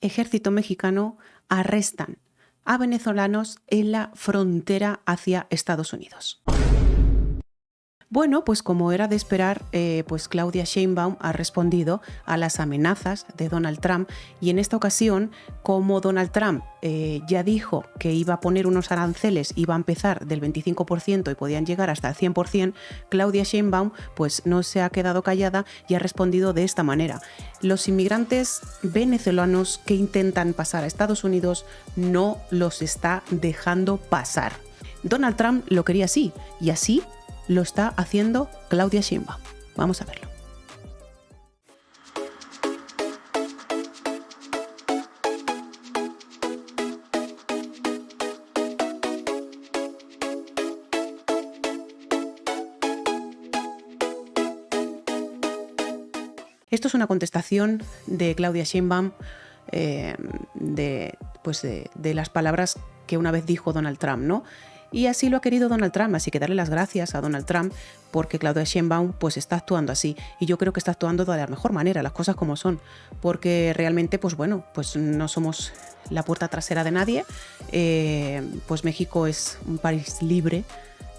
ejército mexicano arrestan a venezolanos en la frontera hacia Estados Unidos. Bueno, pues como era de esperar, pues Claudia Sheinbaum ha respondido a las amenazas de Donald Trump, y en esta ocasión, como Donald Trump ya dijo que iba a poner unos aranceles, iba a empezar del 25% y podían llegar hasta el 100%, Claudia Sheinbaum pues no se ha quedado callada y ha respondido de esta manera: los inmigrantes venezolanos que intentan pasar a Estados Unidos no los está dejando pasar. Donald Trump lo quería así, y así lo está haciendo Claudia Sheinbaum. Vamos a verlo. Esto es una contestación de Claudia Sheinbaum de las palabras que una vez dijo Donald Trump, ¿no? Y así lo ha querido Donald Trump, así que darle las gracias a Donald Trump porque Claudia Sheinbaum pues está actuando así, y yo creo que está actuando de la mejor manera, las cosas como son, porque realmente pues bueno, pues no somos la puerta trasera de nadie, pues México es un país libre,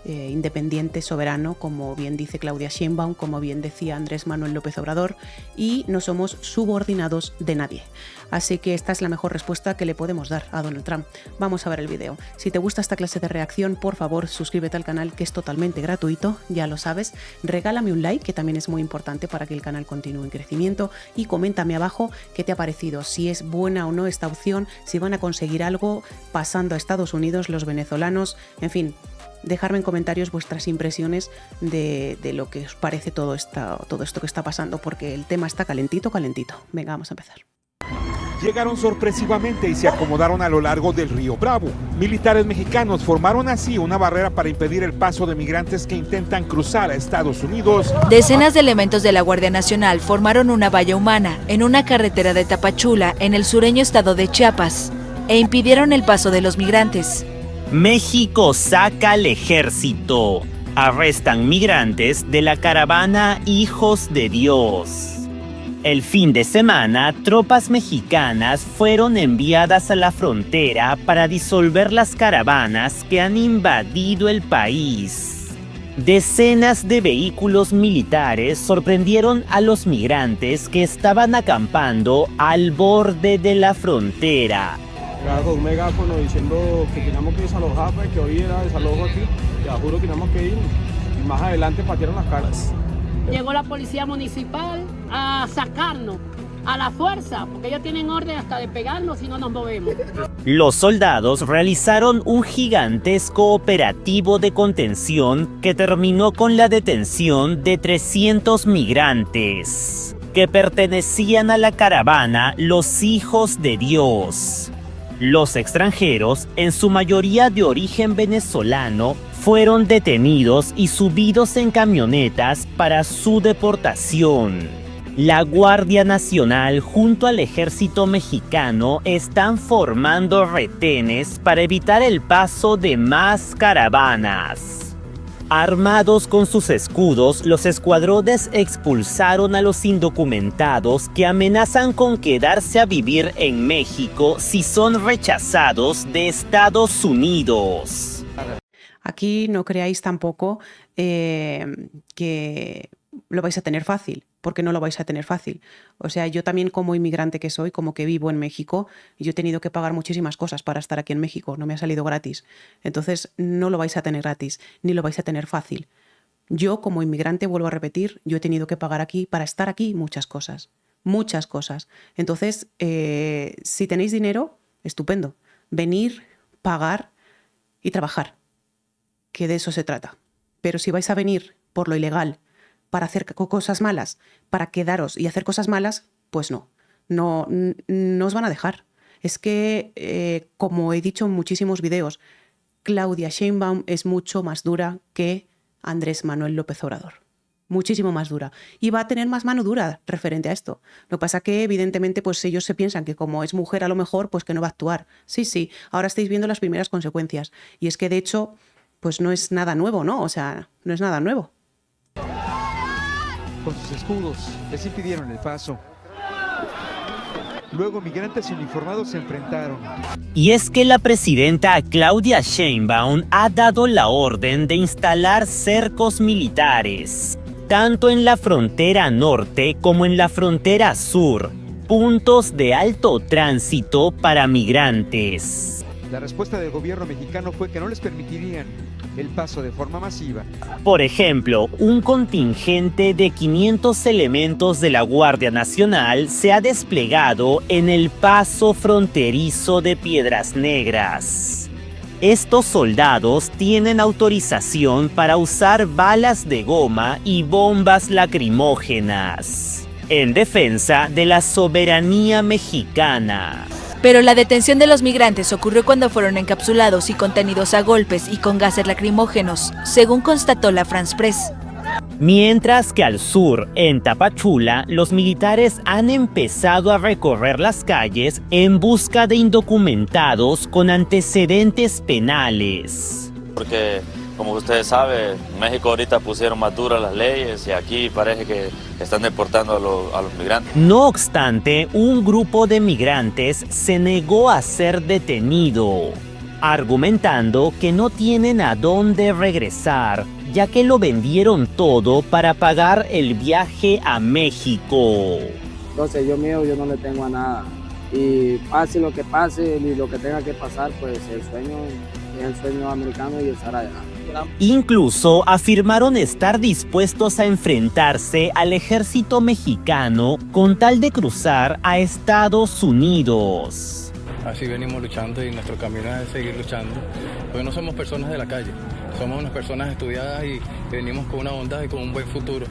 independiente, soberano, como bien dice Claudia Sheinbaum, como bien decía Andrés Manuel López Obrador, y no somos subordinados de nadie. Así que esta es la mejor respuesta que le podemos dar a Donald Trump. Vamos a ver el vídeo. Si te gusta esta clase de reacción, por favor, suscríbete al canal, que es totalmente gratuito, ya lo sabes. Regálame un like, que también es muy importante para que el canal continúe en crecimiento, y coméntame abajo qué te ha parecido, si es buena o no esta opción, si van a conseguir algo pasando a Estados Unidos los venezolanos, en fin. Dejarme en comentarios vuestras impresiones de lo que os parece todo esto que está pasando, porque el tema está calentito, calentito. Venga, vamos a empezar. Llegaron sorpresivamente y se acomodaron a lo largo del río Bravo. Militares mexicanos formaron así una barrera para impedir el paso de migrantes que intentan cruzar a Estados Unidos. Decenas de elementos de la Guardia Nacional formaron una valla humana en una carretera de Tapachula, en el sureño estado de Chiapas, e impidieron el paso de los migrantes. México saca al ejército. Arrestan migrantes de la caravana Hijos de Dios. El fin de semana, tropas mexicanas fueron enviadas a la frontera para disolver las caravanas que han invadido el país. Decenas de vehículos militares sorprendieron a los migrantes que estaban acampando al borde de la frontera. Con un megáfono diciendo que teníamos que desalojar, pues, que hoy era desalojo aquí, ya juro que teníamos que ir, y más adelante patearon las caras. Llegó la policía municipal a sacarnos a la fuerza, porque ellos tienen orden hasta de pegarnos si no nos movemos. Los soldados realizaron un gigantesco operativo de contención que terminó con la detención de 300 migrantes, que pertenecían a la caravana Los Hijos de Dios. Los extranjeros, en su mayoría de origen venezolano, fueron detenidos y subidos en camionetas para su deportación. La Guardia Nacional junto al ejército mexicano están formando retenes para evitar el paso de más caravanas. Armados con sus escudos, los escuadrones expulsaron a los indocumentados que amenazan con quedarse a vivir en México si son rechazados de Estados Unidos. Aquí no creáis tampoco que lo vais a tener fácil, porque no lo vais a tener fácil. O sea, yo también, como inmigrante que soy, como que vivo en México, yo he tenido que pagar muchísimas cosas para estar aquí en México, no me ha salido gratis. Entonces no lo vais a tener gratis, ni lo vais a tener fácil. Yo, como inmigrante, vuelvo a repetir, yo he tenido que pagar aquí, para estar aquí, muchas cosas. Muchas cosas. Entonces, si tenéis dinero, estupendo. Venir, pagar y trabajar, que de eso se trata. Pero si vais a venir por lo ilegal, para hacer cosas malas, para quedaros y hacer cosas malas, pues no os van a dejar. Es que, como he dicho en muchísimos videos, Claudia Sheinbaum es mucho más dura que Andrés Manuel López Obrador. Muchísimo más dura. Y va a tener más mano dura referente a esto. Lo que pasa que, evidentemente, pues ellos se piensan que como es mujer, a lo mejor, pues que no va a actuar. Sí, ahora estáis viendo las primeras consecuencias. Y es que, de hecho, pues no es nada nuevo, ¿no? O sea, no es nada nuevo. Con sus escudos les impidieron el paso. Luego migrantes uniformados se enfrentaron. Y es que la presidenta Claudia Sheinbaum ha dado la orden de instalar cercos militares, tanto en la frontera norte como en la frontera sur, puntos de alto tránsito para migrantes. La respuesta del gobierno mexicano fue que no les permitirían el paso de forma masiva. Por ejemplo, un contingente de 500 elementos de la Guardia Nacional se ha desplegado en el paso fronterizo de Piedras Negras. Estos soldados tienen autorización para usar balas de goma y bombas lacrimógenas, en defensa de la soberanía mexicana. Pero la detención de los migrantes ocurrió cuando fueron encapsulados y contenidos a golpes y con gases lacrimógenos, según constató la France Press. Mientras que al sur, en Tapachula, los militares han empezado a recorrer las calles en busca de indocumentados con antecedentes penales. Porque, como ustedes saben, en México ahorita pusieron más duras las leyes y aquí parece que están deportando a los migrantes. No obstante, un grupo de migrantes se negó a ser detenido, argumentando que no tienen a dónde regresar, ya que lo vendieron todo para pagar el viaje a México. Entonces yo no le tengo a nada. Y pase lo que pase y lo que tenga que pasar, pues el sueño es el sueño americano y estar allá. Incluso afirmaron estar dispuestos a enfrentarse al ejército mexicano con tal de cruzar a Estados Unidos. Así venimos luchando y nuestro camino es seguir luchando, porque no somos personas de la calle, somos unas personas estudiadas y venimos con una bondad y con un buen futuro.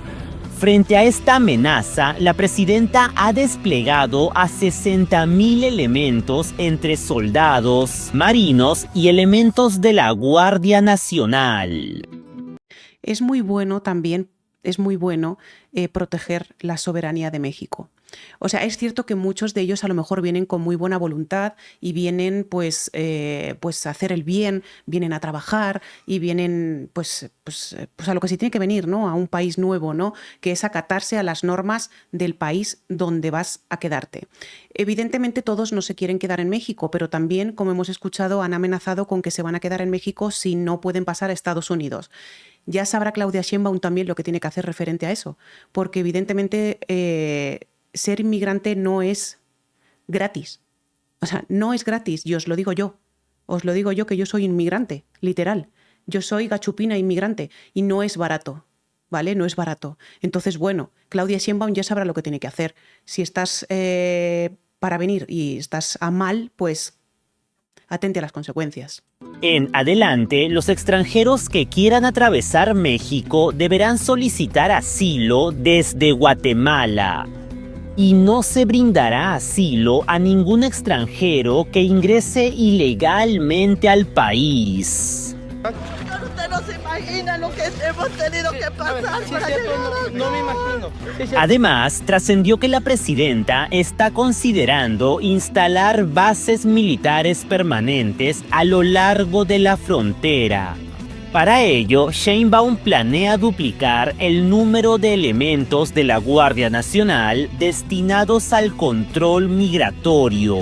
Frente a esta amenaza, la presidenta ha desplegado a 60,000 elementos entre soldados, marinos y elementos de la Guardia Nacional. Es muy bueno también, proteger la soberanía de México. O sea, es cierto que muchos de ellos a lo mejor vienen con muy buena voluntad y vienen pues a hacer el bien, vienen a trabajar y vienen pues a lo que se tiene que venir, ¿no? A un país nuevo, ¿no? Que es acatarse a las normas del país donde vas a quedarte. Evidentemente todos no se quieren quedar en México, pero también, como hemos escuchado, han amenazado con que se van a quedar en México si no pueden pasar a Estados Unidos. Ya sabrá Claudia Sheinbaum también lo que tiene que hacer referente a eso, porque evidentemente ser inmigrante no es gratis. O sea, no es gratis, y os lo digo yo. Os lo digo yo que yo soy inmigrante, literal. Yo soy gachupina inmigrante y no es barato, ¿vale? No es barato. Entonces, bueno, Claudia Sheinbaum ya sabrá lo que tiene que hacer. Si estás para venir y estás a mal, pues atente a las consecuencias. En adelante, los extranjeros que quieran atravesar México deberán solicitar asilo desde Guatemala. Y no se brindará asilo a ningún extranjero que ingrese ilegalmente al país. Usted no se imagina lo que hemos tenido que pasar para llegar acá. No me imagino. Además, trascendió que la presidenta está considerando instalar bases militares permanentes a lo largo de la frontera. Para ello, Sheinbaum planea duplicar el número de elementos de la Guardia Nacional destinados al control migratorio.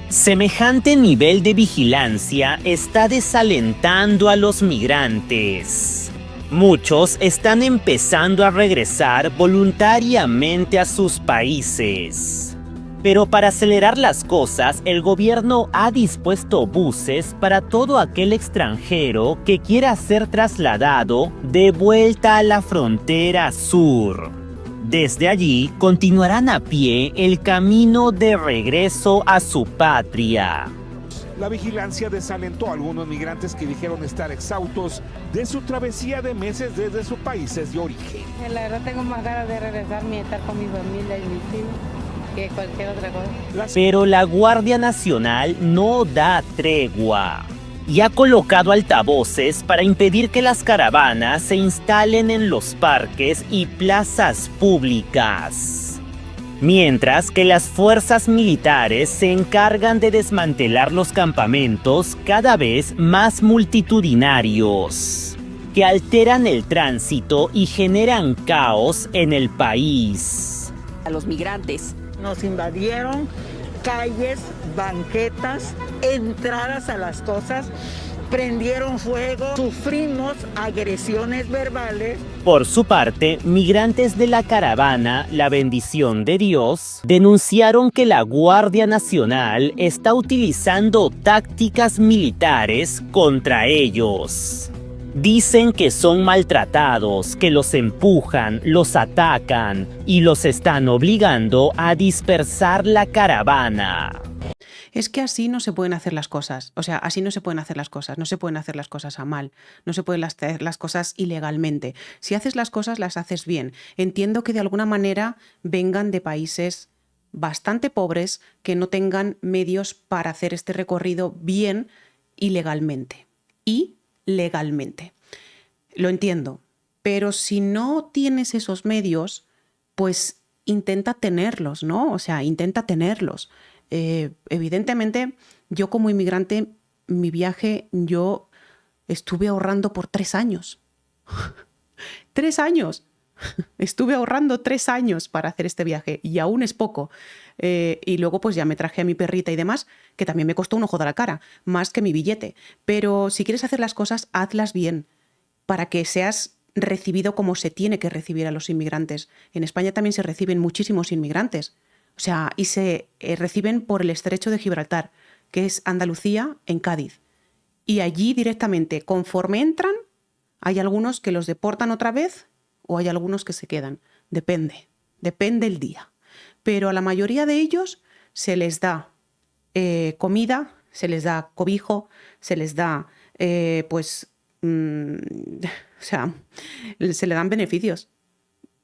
Semejante nivel de vigilancia está desalentando a los migrantes. Muchos están empezando a regresar voluntariamente a sus países. Pero para acelerar las cosas, el gobierno ha dispuesto buses para todo aquel extranjero que quiera ser trasladado de vuelta a la frontera sur. Desde allí continuarán a pie el camino de regreso a su patria. La vigilancia desalentó a algunos migrantes que dijeron estar exhaustos de su travesía de meses desde sus países de origen. La verdad tengo más ganas de regresarme y estar con mi familia y mis hijos que cualquier otra cosa. Pero la Guardia Nacional no da tregua y ha colocado altavoces para impedir que las caravanas se instalen en los parques y plazas públicas. Mientras que las fuerzas militares se encargan de desmantelar los campamentos cada vez más multitudinarios, que alteran el tránsito y generan caos en el país. A los migrantes Nos invadieron calles, banquetas, entradas a las cosas, prendieron fuego, sufrimos agresiones verbales. Por su parte, migrantes de la caravana La Bendición de Dios denunciaron que la Guardia Nacional está utilizando tácticas militares contra ellos. Dicen que son maltratados, que los empujan, los atacan y los están obligando a dispersar la caravana. Es que así no se pueden hacer las cosas. O sea, así no se pueden hacer las cosas. No se pueden hacer las cosas a mal. No se pueden hacer las cosas ilegalmente. Si haces las cosas, las haces bien. Entiendo que de alguna manera vengan de países bastante pobres que no tengan medios para hacer este recorrido bien y legalmente. Lo entiendo. Pero si no tienes esos medios, pues intenta tenerlos, ¿no? O sea, intenta tenerlos. Evidentemente, yo como inmigrante, mi viaje, yo estuve ahorrando por 3 años. 3 años. Estuve ahorrando 3 años para hacer este viaje y aún es poco. Y luego pues ya me traje a mi perrita y demás, que también me costó un ojo de la cara, más que mi billete. Pero si quieres hacer las cosas, hazlas bien, para que seas recibido como se tiene que recibir a los inmigrantes. En España también se reciben muchísimos inmigrantes. O sea, y se reciben por el estrecho de Gibraltar, que es Andalucía en Cádiz. Y allí directamente, conforme entran, hay algunos que los deportan otra vez o hay algunos que se quedan. Depende el día. Pero a la mayoría de ellos se les da comida, se les da cobijo, se les da, o sea, se le dan beneficios.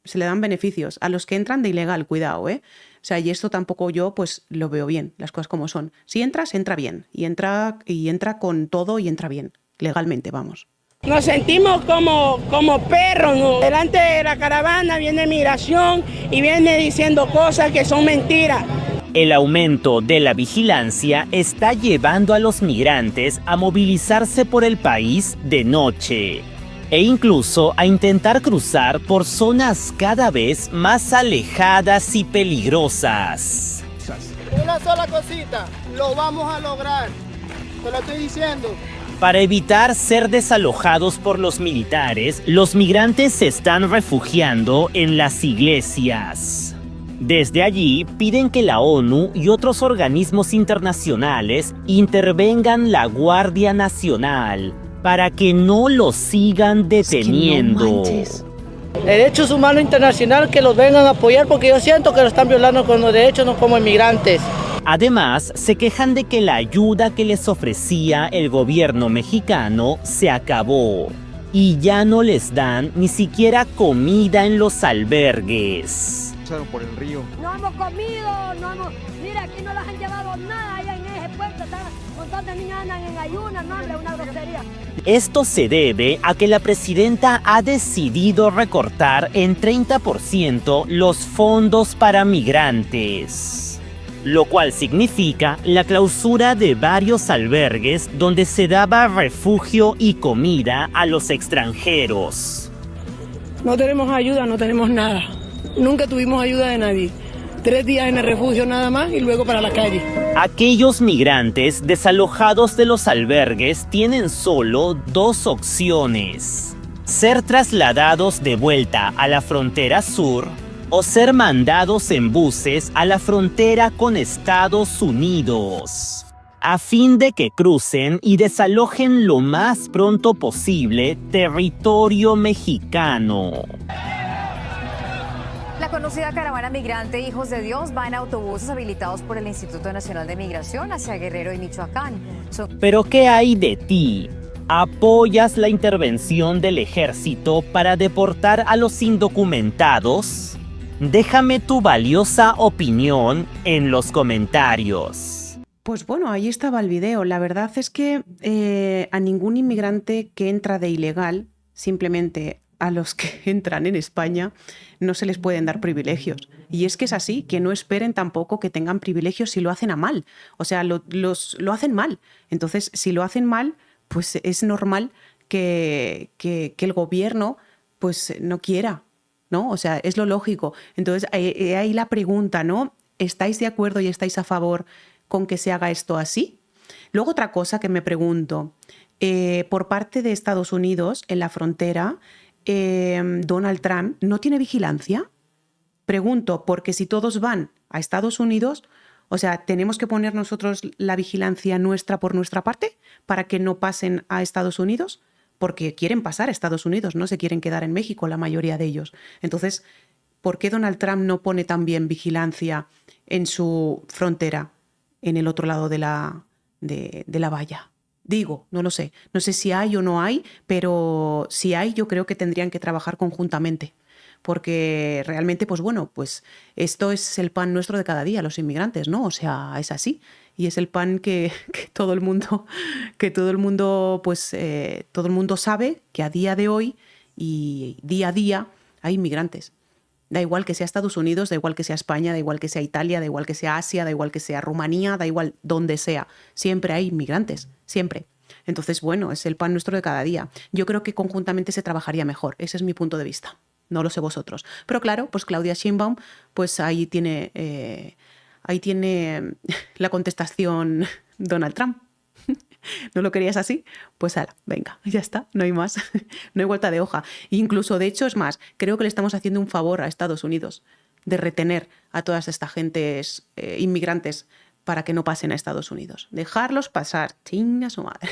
Se le dan beneficios a los que entran de ilegal, cuidado, ¿eh? O sea, y esto tampoco yo pues lo veo bien, las cosas como son. Si entras, entra bien. Y entra con todo y entra bien. Legalmente, vamos. Nos sentimos como perros, ¿no? Delante de la caravana viene migración y viene diciendo cosas que son mentiras. El aumento de la vigilancia está llevando a los migrantes a movilizarse por el país de noche e incluso a intentar cruzar por zonas cada vez más alejadas y peligrosas. Una sola cosita, lo vamos a lograr, te lo estoy diciendo. Para evitar ser desalojados por los militares, los migrantes se están refugiando en las iglesias. Desde allí piden que la ONU y otros organismos internacionales intervengan la Guardia Nacional para que no los sigan deteniendo. Derechos humanos internacional que los vengan a apoyar porque yo siento que lo están violando con los derechos no como inmigrantes. Además, se quejan de que la ayuda que les ofrecía el gobierno mexicano se acabó y ya no les dan ni siquiera comida en los albergues. Por el río. No hemos comido, mira, aquí no les han llevado nada allá en ese puerto, un montón de niños andan en ayunas, no, hombre, una grosería. Esto se debe a que la presidenta ha decidido recortar en 30% los fondos para migrantes, lo cual significa la clausura de varios albergues donde se daba refugio y comida a los extranjeros. No tenemos ayuda, no tenemos nada. Nunca tuvimos ayuda de nadie. 3 días en el refugio nada más y luego para la calle. Aquellos migrantes desalojados de los albergues tienen solo 2 opciones: ser trasladados de vuelta a la frontera sur o ser mandados en buses a la frontera con Estados Unidos, a fin de que crucen y desalojen lo más pronto posible territorio mexicano. La conocida caravana migrante Hijos de Dios va en autobuses habilitados por el Instituto Nacional de Migración hacia Guerrero y Michoacán. ¿Pero qué hay de ti? ¿Apoyas la intervención del ejército para deportar a los indocumentados? Déjame tu valiosa opinión en los comentarios. Pues bueno, ahí estaba el video. La verdad es que a ningún inmigrante que entra de ilegal, simplemente a los que entran en España, no se les pueden dar privilegios. Y es que es así, que no esperen tampoco que tengan privilegios si lo hacen a mal. O sea, lo hacen mal. Entonces, si lo hacen mal, pues es normal que el gobierno pues no quiera, ¿no? O sea, es lo lógico. Entonces, ahí la pregunta, ¿no? ¿Estáis de acuerdo y estáis a favor con que se haga esto así? Luego otra cosa que me pregunto, por parte de Estados Unidos, en la frontera, Donald Trump no tiene vigilancia. Pregunto, porque si todos van a Estados Unidos, o sea, ¿tenemos que poner nosotros la vigilancia nuestra por nuestra parte para que no pasen a Estados Unidos? Porque quieren pasar a Estados Unidos, no se quieren quedar en México la mayoría de ellos. Entonces, ¿por qué Donald Trump no pone también vigilancia en su frontera, en el otro lado de la valla? Digo, no lo sé. No sé si hay o no hay, pero si hay, yo creo que tendrían que trabajar conjuntamente. Porque realmente, pues bueno, pues esto es el pan nuestro de cada día, los inmigrantes, ¿no? O sea, es así. Y es el pan que todo el mundo, pues todo el mundo sabe que a día de hoy y día a día hay inmigrantes. Da igual que sea Estados Unidos, da igual que sea España, da igual que sea Italia, da igual que sea Asia, da igual que sea Rumanía, da igual donde sea. Siempre hay inmigrantes, siempre. Entonces, bueno, es el pan nuestro de cada día. Yo creo que conjuntamente se trabajaría mejor. Ese es mi punto de vista. No lo sé vosotros. Pero claro, pues Claudia Sheinbaum, pues ahí tiene la contestación Donald Trump. ¿No lo querías así? Pues ala, venga, ya está, no hay más. No hay vuelta de hoja. Incluso, de hecho, es más, creo que le estamos haciendo un favor a Estados Unidos de retener a todas estas gentes inmigrantes para que no pasen a Estados Unidos. Dejarlos pasar, chinga su madre.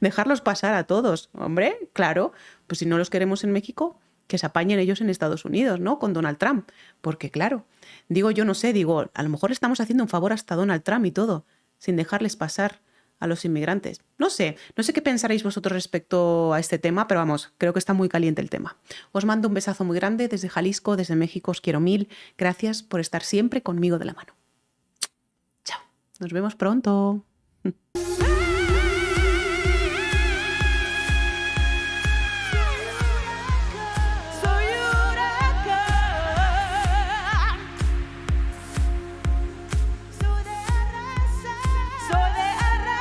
Dejarlos pasar a todos, hombre, claro. Pues si no los queremos en México, que se apañen ellos en Estados Unidos, ¿no? Con Donald Trump. Porque claro, digo, yo no sé, digo, a lo mejor le estamos haciendo un favor hasta Donald Trump y todo, sin dejarles pasar a los inmigrantes. No sé qué pensaréis vosotros respecto a este tema, pero vamos, creo que está muy caliente el tema. Os mando un besazo muy grande desde Jalisco, desde México, os quiero mil. Gracias por estar siempre conmigo de la mano. Chao, nos vemos pronto.